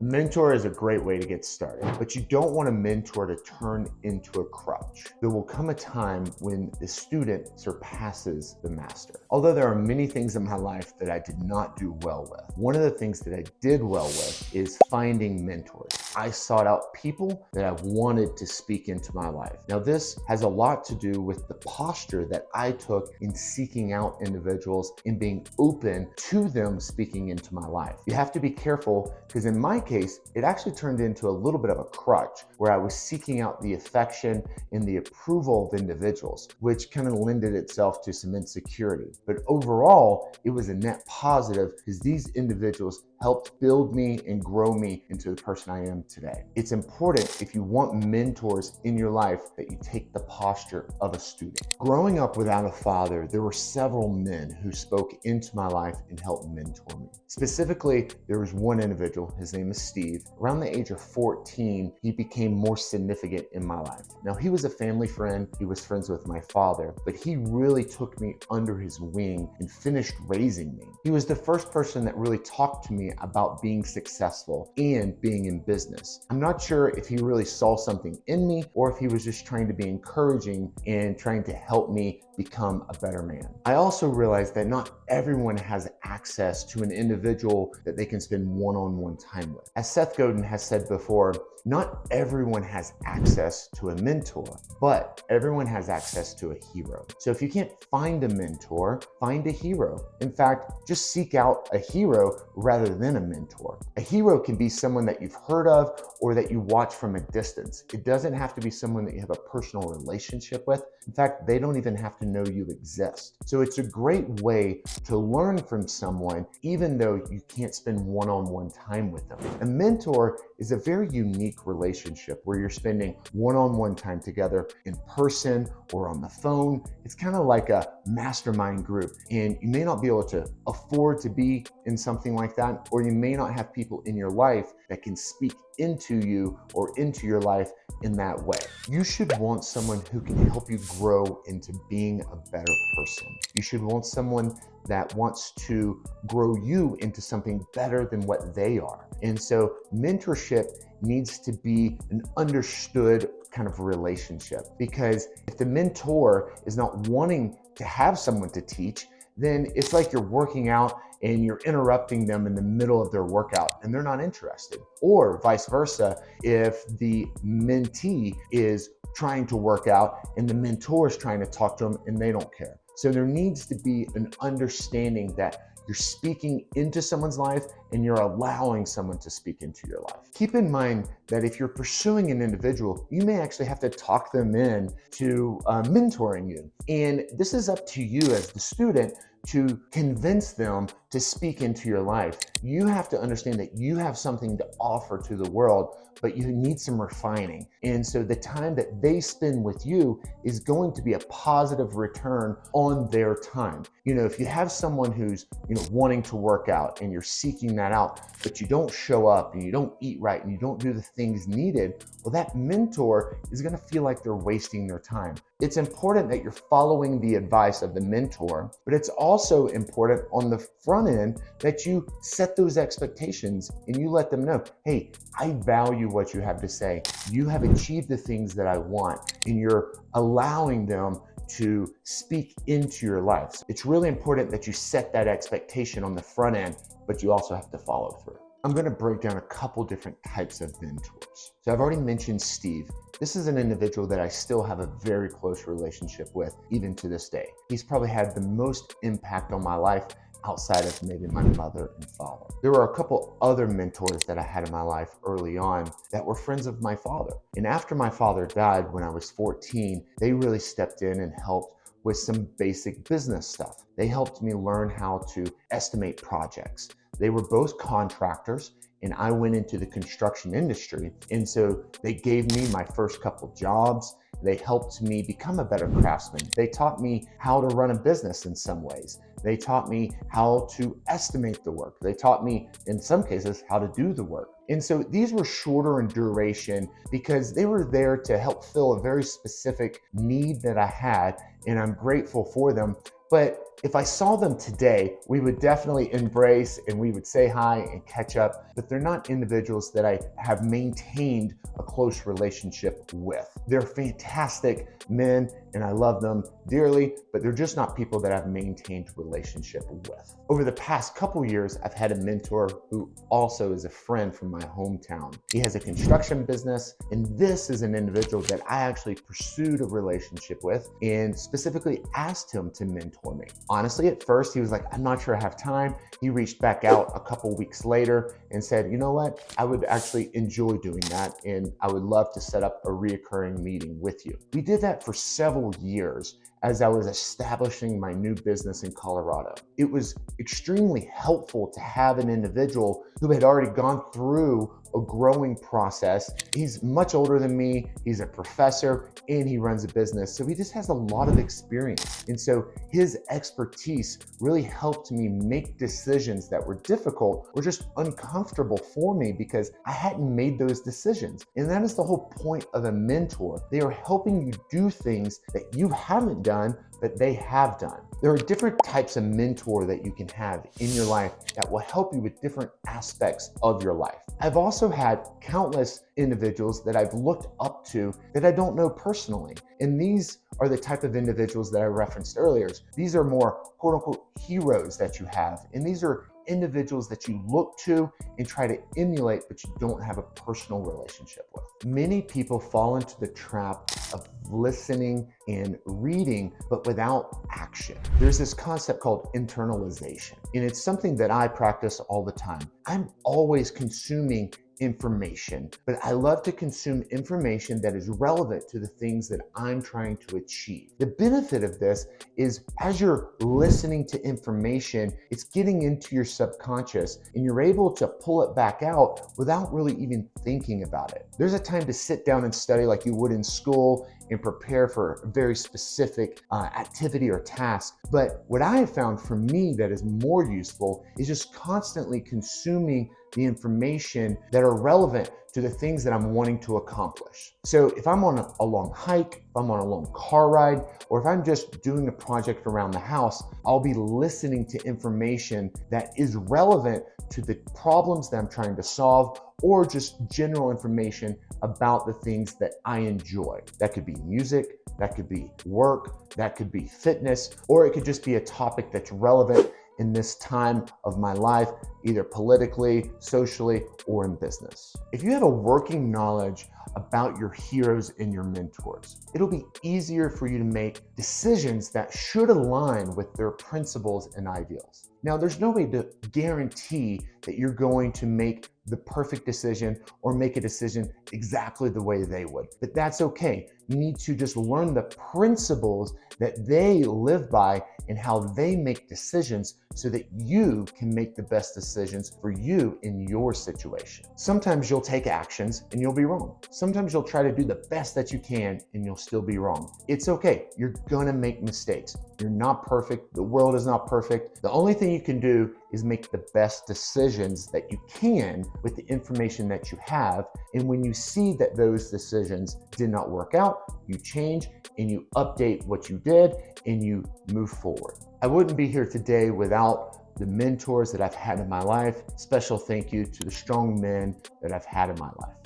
mentor is a great way to get started, but you don't want a mentor to turn into a crutch. There will come a time when the student surpasses the master. Although there are many things in my life that I did not do well with, one of the things that I did well with is finding mentors. I sought out people that I wanted to speak into my life. Now, this has a lot to do with the posture that I took in seeking out individuals and being open to them speaking into my life. You have to be careful because in my case, it actually turned into a little bit of a crutch where I was seeking out the affection and the approval of individuals, which kind of lended itself to some insecurity. But overall, it was a net positive because these individuals helped build me and grow me into the person I am today. It's important if you want mentors in your life that you take the posture of a student. Growing up without a father, there were several men who spoke into my life and helped mentor me. Specifically, there was one individual, his name is Steve. Around the age of 14, he became more significant in my life. Now, he was a family friend, he was friends with my father, but he really took me under his wing and finished raising me. He was the first person that really talked to me about being successful and being in business. I'm not sure if he really saw something in me or if he was just trying to be encouraging and trying to help me become a better man. I also realized that not everyone has access to an individual that they can spend one-on-one time with. As Seth Godin has said before, not everyone has access to a mentor, but everyone has access to a hero. So if you can't find a mentor, find a hero. In fact, just seek out a hero rather than a mentor. A hero can be someone that you've heard of or that you watch from a distance. It doesn't have to be someone that you have a personal relationship with. In fact, they don't even have to know you exist. So it's a great way to learn from someone, even though you can't spend one-on-one time with them. A mentor is a very unique relationship where you're spending one-on-one time together in person or on the phone. It's kind of like a mastermind group, and you may not be able to afford to be in something like that, or you may not have people in your life that can speak into you or into your life in that way. You should want someone who can help you grow into being a better person. You should want someone that wants to grow you into something better than what they are. And so mentorship needs to be an understood kind of relationship, because if the mentor is not wanting to have someone to teach, then it's like you're working out and you're interrupting them in the middle of their workout and they're not interested. Or vice versa, if the mentee is trying to work out and the mentor is trying to talk to them and they don't care. So there needs to be an understanding that you're speaking into someone's life and you're allowing someone to speak into your life. Keep in mind that if you're pursuing an individual, you may actually have to talk them in to mentoring you. And this is up to you as the student to convince them to speak into your life. You have to understand that you have something to offer to the world, but you need some refining. And so the time that they spend with you is going to be a positive return on their time. You know, if you have someone who's, wanting to work out and you're seeking that out, but you don't show up and you don't eat right and you don't do the things needed, well, that mentor is going to feel like they're wasting their time. It's important that you're following the advice of the mentor, but it's also important on the front end that you set those expectations and you let them know, hey, I value what you have to say. You have achieved the things that I want, and you're allowing them to speak into your life. It's really important that you set that expectation on the front end, but you also have to follow through. I'm going to break down a couple different types of mentors. So I've already mentioned Steve. This is an individual that I still have a very close relationship with, even to this day. He's probably had the most impact on my life outside of maybe my mother and father. There were a couple other mentors that I had in my life early on that were friends of my father. And after my father died when I was 14, they really stepped in and helped with some basic business stuff. They helped me learn how to estimate projects. They were both contractors, and I went into the construction industry. And so they gave me my first couple jobs. They helped me become a better craftsman. They taught me how to run a business in some ways. They taught me how to estimate the work. They taught me, in some cases, how to do the work. And so these were shorter in duration because they were there to help fill a very specific need that I had, and I'm grateful for them. But if I saw them today, we would definitely embrace and we would say hi and catch up, but they're not individuals that I have maintained a close relationship with. They're fantastic men and I love them dearly, but they're just not people that I've maintained a relationship with. Over the past couple years, I've had a mentor who also is a friend from my hometown. He has a construction business, and this is an individual that I actually pursued a relationship with and specifically asked him to mentor me. Honestly, at first, he was like, I'm not sure I have time. He reached back out a couple weeks later and said, you know what? I would actually enjoy doing that, and I would love to set up a reoccurring meeting with you. We did that for several years as I was establishing my new business in Colorado. It was extremely helpful to have an individual who had already gone through a growing process. He's much older than me, he's a professor, and he runs a business. So he just has a lot of experience. And so his expertise really helped me make decisions that were difficult or just uncomfortable for me because I hadn't made those decisions. And that is the whole point of a mentor. They are helping you do things that you haven't done, but they have done. There are different types of mentor that you can have in your life that will help you with different aspects of your life. I've also had countless individuals that I've looked up to that I don't know personally. And these are the type of individuals that I referenced earlier. These are more quote unquote heroes that you have. And these are individuals that you look to and try to emulate, but you don't have a personal relationship with. Many people fall into the trap of listening and reading, but without action. There's this concept called internalization, and it's something that I practice all the time. I'm always consuming information, but I love to consume information that is relevant to the things that I'm trying to achieve. The benefit of this is as you're listening to information, it's getting into your subconscious and you're able to pull it back out without really even thinking about it. There's a time to sit down and study like you would in school and prepare for a very specific activity or task. But what I have found for me that is more useful is just constantly consuming the information that are relevant to the things that I'm wanting to accomplish. So if I'm on a long hike, if I'm on a long car ride, or if I'm just doing a project around the house, I'll be listening to information that is relevant to the problems that I'm trying to solve, or just general information about the things that I enjoy. That could be music, that could be work, that could be fitness, or it could just be a topic that's relevant in this time of my life, either politically, socially, or in business. If you have a working knowledge about your heroes and your mentors, it'll be easier for you to make decisions that should align with their principles and ideals. Now, there's no way to guarantee that you're going to make the perfect decision or make a decision exactly the way they would, but that's okay. You need to just learn the principles that they live by and how they make decisions so that you can make the best decisions for you in your situation. Sometimes you'll take actions and you'll be wrong. Sometimes you'll try to do the best that you can and you'll still be wrong. It's okay. You're gonna make mistakes. You're not perfect. The world is not perfect. The only thing you can do is make the best decisions that you can with the information that you have. And when you see that those decisions did not work out, you change and you update what you did and you move forward. I wouldn't be here today without the mentors that I've had in my life. Special thank you to the strong men that I've had in my life.